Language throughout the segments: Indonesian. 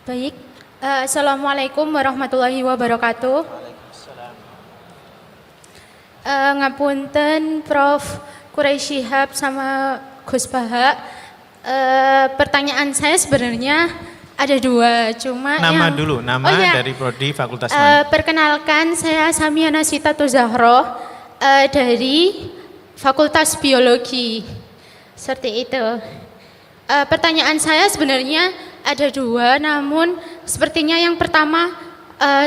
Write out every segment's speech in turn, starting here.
Baik, Assalamualaikum warahmatullahi wabarakatuh. Ngapunten Prof. Quraisy Shihab sama Gus Baha. Pertanyaan saya sebenarnya ada dua, cuma Nama dulu, nama dari Prodi Fakultas mana? Perkenalkan, saya Samiana Sitatu Zahro dari Fakultas Biologi. Seperti itu. Pertanyaan saya sebenarnya ada dua, namun sepertinya yang pertama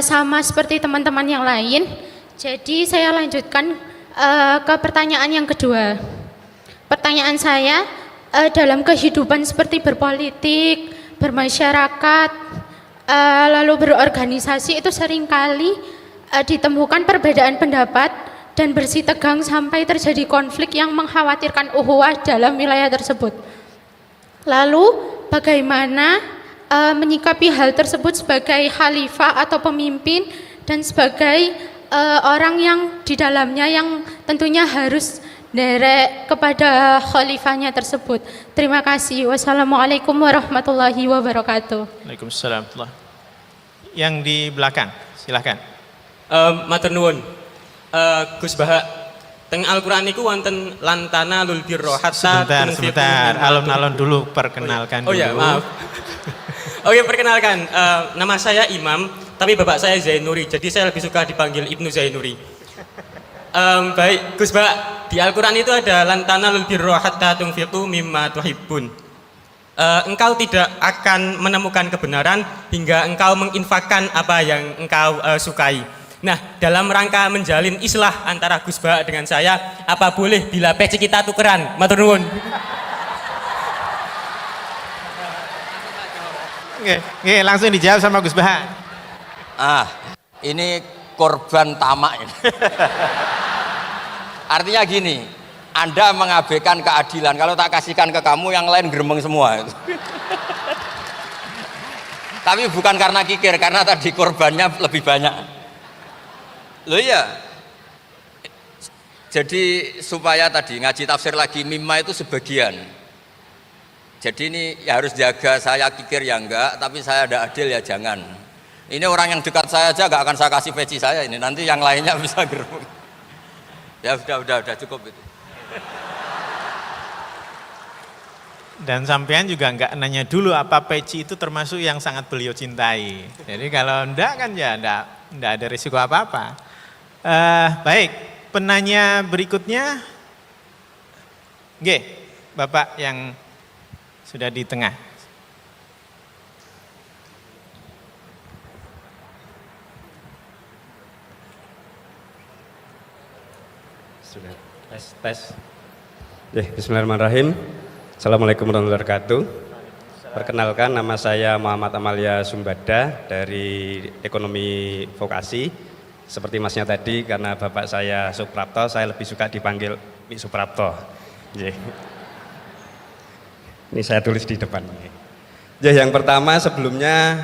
sama seperti teman-teman yang lain. Jadi saya lanjutkan ke pertanyaan yang kedua. Pertanyaan saya, dalam kehidupan seperti berpolitik, bermasyarakat, lalu berorganisasi itu seringkali ditemukan perbedaan pendapat dan bersitegang sampai terjadi konflik yang mengkhawatirkan ukhuwah dalam wilayah tersebut. Lalu bagaimana menyikapi hal tersebut sebagai khalifah atau pemimpin dan sebagai orang yang di dalamnya yang tentunya harus derek kepada khalifahnya tersebut. Terima kasih. Wassalamualaikum warahmatullahi wabarakatuh. Waalaikumsalam. Yang di belakang, silahkan. Matur nuwun. Gus Baha, teng Al-Qur'an niku wonten lantana lul birro hatta sebentar, alon-alon dulu, perkenalkan dulu. Oh ya, maaf. Oke, perkenalkan, nama saya Imam, tapi bapak saya Zainuri, jadi saya lebih suka dipanggil Ibnu Zainuri. Baik, Gus Baha, di Al-Qur'an itu ada lantana lul birro hatta tunfiqu mimma tuhibbun. Engkau tidak akan menemukan kebenaran hingga engkau menginfakkan apa yang engkau sukai. Nah, dalam rangka menjalin islah antara Gus Baha dengan saya, apa boleh bila peci kita tukeran? Matur nuwun. Oke, langsung dijawab sama Gus Baha. Ini korban tamak ini. Artinya gini, Anda mengabaikan keadilan. Kalau tak kasihkan ke kamu, yang lain geremeng semua. Tapi bukan karena kikir, karena tadi korbannya lebih banyak. Loh iya, jadi supaya tadi ngaji tafsir lagi, mimma itu sebagian. Jadi ini ya harus jaga, saya kikir ya enggak, tapi saya ada adil ya jangan. Ini orang yang dekat saya aja enggak akan saya kasih peci saya ini, nanti yang lainnya bisa gerung. Ya udah cukup itu. Dan sampean juga enggak nanya dulu apa peci itu termasuk yang sangat beliau cintai. Jadi kalau enggak kan ya enggak ada risiko apa-apa. Baik, penanya berikutnya, Bapak yang sudah di tengah. Sudah tes. Bismillahirrahmanirrahim. Assalamualaikum warahmatullahi wabarakatuh. Perkenalkan, nama saya Muhammad Amalia Sumbada dari Ekonomi Vokasi. Seperti masnya tadi, karena bapak saya Suprapto, saya lebih suka dipanggil Mik Suprapto. Ini saya tulis di depan. Yang pertama sebelumnya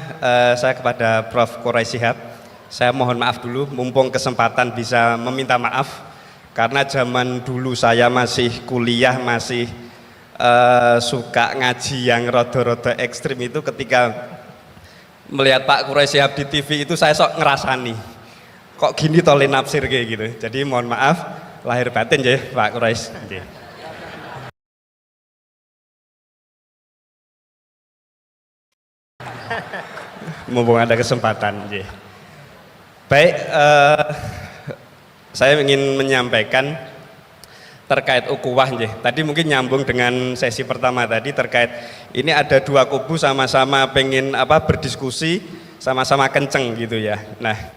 saya kepada Prof. Quraisy Shihab, saya mohon maaf dulu, mumpung kesempatan bisa meminta maaf, karena zaman dulu saya masih kuliah, masih suka ngaji yang rodo-rodo ekstrim itu, ketika melihat Pak Quraisy Shihab di TV itu saya sok ngerasani. Kok gini tolin nafsir kayak gitu. Jadi mohon maaf lahir batin ya Pak Quraisy. Mumpung ada kesempatan. Baik, saya ingin menyampaikan terkait ukhuwah. Tadi mungkin nyambung dengan sesi pertama tadi terkait ini ada dua kubu sama-sama pengen berdiskusi, sama-sama kenceng gitu ya. Nah,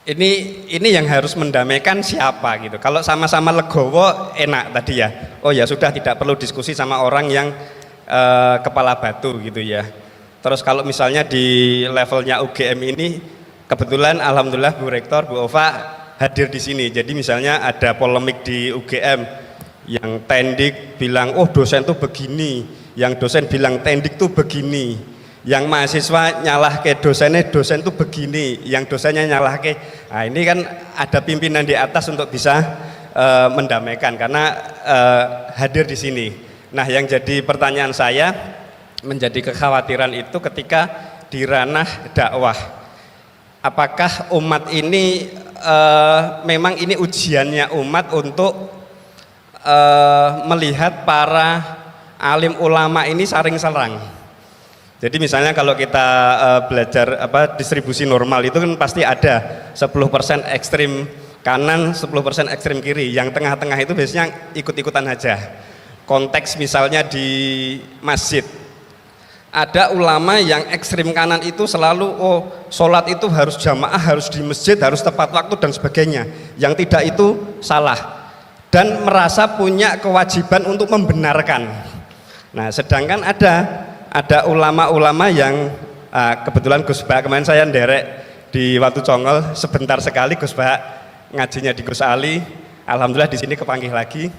ini yang harus mendamaikan siapa gitu. Kalau sama-sama legowo enak tadi ya. Oh ya sudah, tidak perlu diskusi sama orang yang kepala batu gitu ya. Terus kalau misalnya di levelnya UGM ini kebetulan alhamdulillah Bu Rektor, Bu Ova hadir di sini. Jadi misalnya ada polemik di UGM yang tendik bilang oh dosen tuh begini, yang dosen bilang tendik tuh begini. Yang mahasiswa nyalah ke dosennya, dosen tuh begini, yang dosennya nyalah ke. Nah ini kan ada pimpinan di atas untuk bisa mendamaikan karena hadir di sini. Nah yang jadi pertanyaan saya, menjadi kekhawatiran itu ketika di ranah dakwah. Apakah umat ini memang ini ujiannya umat untuk melihat para alim ulama ini saling serang. Jadi misalnya kalau kita belajar distribusi normal itu kan pasti ada 10% ekstrim kanan, 10% ekstrim kiri. Yang tengah-tengah itu biasanya ikut-ikutan aja. Konteks misalnya di masjid, ada ulama yang ekstrim kanan itu selalu sholat itu harus jamaah, harus di masjid, harus tepat waktu dan sebagainya. Yang tidak itu salah dan merasa punya kewajiban untuk membenarkan. Nah, sedangkan ada ulama-ulama yang kebetulan Gus Bah kemarin saya nderek di Watu Congol sebentar sekali, Gus Bah ngajinya di Gus Ali, alhamdulillah di sini kepanggih lagi.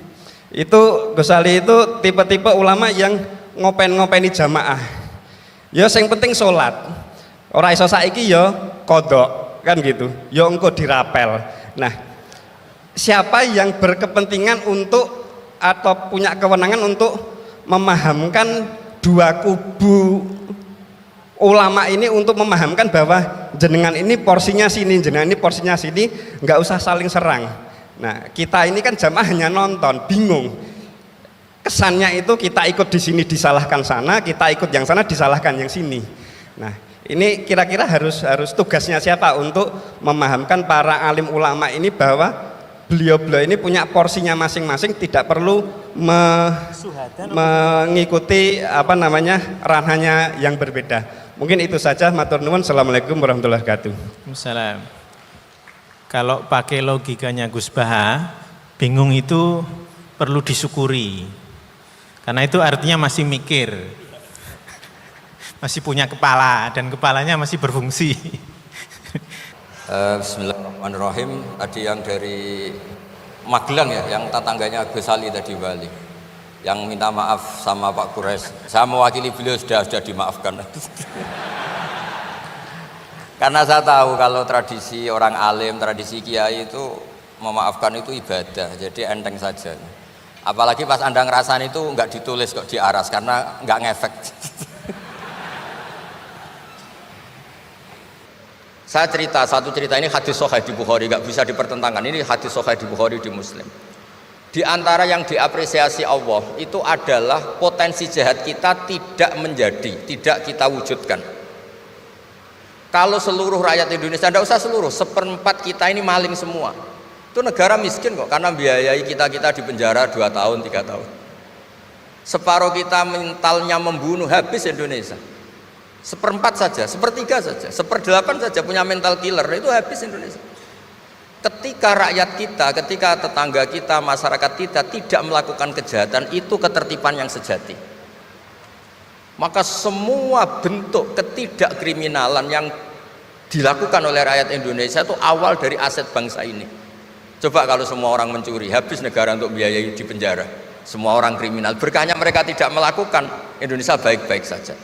Itu Gus Ali itu tipe-tipe ulama yang ngopen-ngopeni jamaah. Ya sing penting sholat. Ora iso saiki ya kodok kan gitu. Ya engko dirapel. Nah, siapa yang berkepentingan untuk atau punya kewenangan untuk memahamkan dua kubu ulama ini untuk memahamkan bahwa jenengan ini porsinya sini, jenengan ini porsinya sini, nggak usah saling serang. Nah, kita ini kan jamaah hanya nonton, bingung. Kesannya itu kita ikut di sini disalahkan sana, kita ikut yang sana disalahkan yang sini. Nah, ini kira-kira harus tugasnya siapa untuk memahamkan para alim ulama ini bahwa beliau-beliau ini punya porsinya masing-masing, tidak perlu mengikuti ranahnya yang berbeda. Mungkin itu saja. Matur nuwun. Assalamualaikum warahmatullahi wabarakatuh. Waalaikumsalam. Kalau pakai logikanya Gus Baha, bingung itu perlu disyukuri. Karena itu artinya masih mikir. Masih punya kepala dan kepalanya masih berfungsi. Bismillahirrahmanirrahim. Tadi yang dari Magelang ya, yang tetangganya Gus Ali tadi Bali, yang minta maaf sama Pak Kures. Saya mewakili beliau sudah dimaafkan. Karena saya tahu kalau tradisi orang alim, tradisi kiai itu memaafkan itu ibadah, jadi enteng saja. Apalagi pas Anda ngerasain itu nggak ditulis kok, diaras karena nggak ngefek. Saya satu cerita ini hadis sahih di Bukhari, nggak bisa dipertentangkan. Ini hadis sahih di Bukhari, di Muslim. Di antara yang diapresiasi Allah itu adalah potensi jahat kita tidak kita wujudkan. Kalau seluruh rakyat Indonesia, tidak usah seluruh, 1/4 kita ini maling semua. Itu negara miskin kok, karena biayai kita di penjara 2 tahun, 3 tahun. Separuh kita mentalnya membunuh, habis Indonesia. 1/4 saja, 1/3 saja, 1/8 saja punya mental killer, itu habis Indonesia. Ketika rakyat kita, ketika tetangga kita, masyarakat kita tidak melakukan kejahatan, itu ketertiban yang sejati. Maka semua bentuk ketidakkriminalan yang dilakukan oleh rakyat Indonesia itu awal dari aset bangsa ini. Coba kalau semua orang mencuri, habis negara untuk biayai di penjara. Semua orang kriminal, berkahnya mereka tidak melakukan, Indonesia baik-baik saja.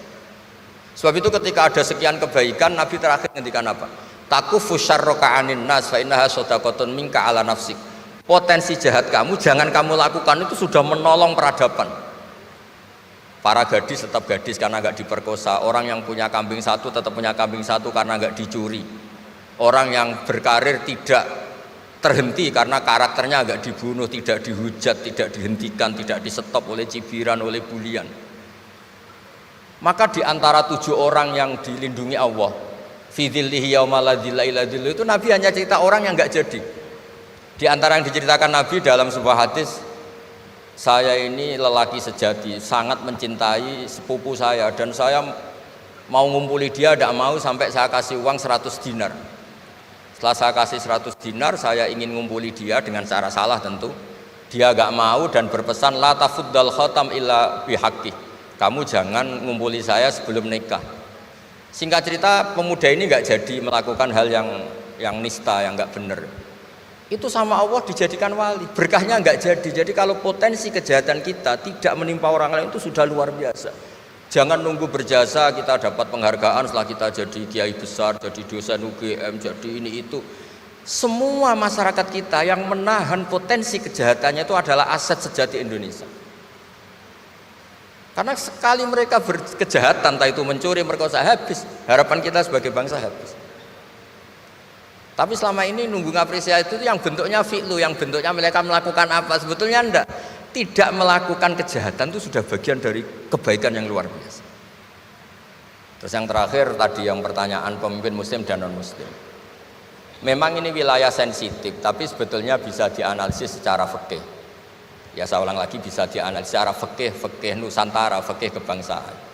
Sebab itu ketika ada sekian kebaikan, Nabi terakhir ngendikan apa? Takufu syarroka anin nas fa innaha shadaqatun minka ala nafsik. Potensi jahat kamu jangan kamu lakukan, itu sudah menolong peradaban. Para gadis tetap gadis karena nggak diperkosa. Orang yang punya kambing satu tetap punya kambing satu karena nggak dicuri. Orang yang berkarir tidak terhenti karena karakternya nggak dibunuh, tidak dihujat, tidak dihentikan, tidak disetop oleh cibiran, oleh bulian. Maka di antara 7 orang yang dilindungi Allah, fi dzillihi yauma la dzilla illa dzilluh, itu Nabi hanya cerita orang yang nggak jadi. Di antara yang diceritakan Nabi dalam sebuah hadis, saya ini lelaki sejati, sangat mencintai sepupu saya, dan saya mau ngumpuli dia, tidak mau sampai saya kasih uang 100 dinar. Setelah saya kasih 100 dinar, saya ingin ngumpuli dia dengan cara salah tentu. Dia gak mau dan berpesan, la tafuddal khatam illa bihaqqi. Kamu jangan ngumpuli saya sebelum nikah. Singkat cerita, pemuda ini gak jadi melakukan hal yang nista, yang gak benar. Itu sama Allah dijadikan wali, berkahnya nggak jadi. Jadi kalau potensi kejahatan kita tidak menimpa orang lain itu sudah luar biasa. Jangan nunggu berjasa kita dapat penghargaan setelah kita jadi kiai besar, jadi dosen UGM, jadi ini itu. Semua masyarakat kita yang menahan potensi kejahatannya itu adalah aset sejati Indonesia. Karena sekali mereka berkejahatan, entah itu mencuri, merkosa, habis. Harapan kita sebagai bangsa habis. Tapi selama ini nunggu ngapresiasi itu yang bentuknya fi'lu, yang bentuknya mereka melakukan apa, sebetulnya enggak. Tidak melakukan kejahatan itu sudah bagian dari kebaikan yang luar biasa. Terus yang terakhir tadi yang pertanyaan pemimpin muslim dan non muslim. Memang ini wilayah sensitif, tapi sebetulnya bisa dianalisis secara fikih. Ya saya ulang lagi, bisa dianalisis secara fikih Nusantara, fikih kebangsaan.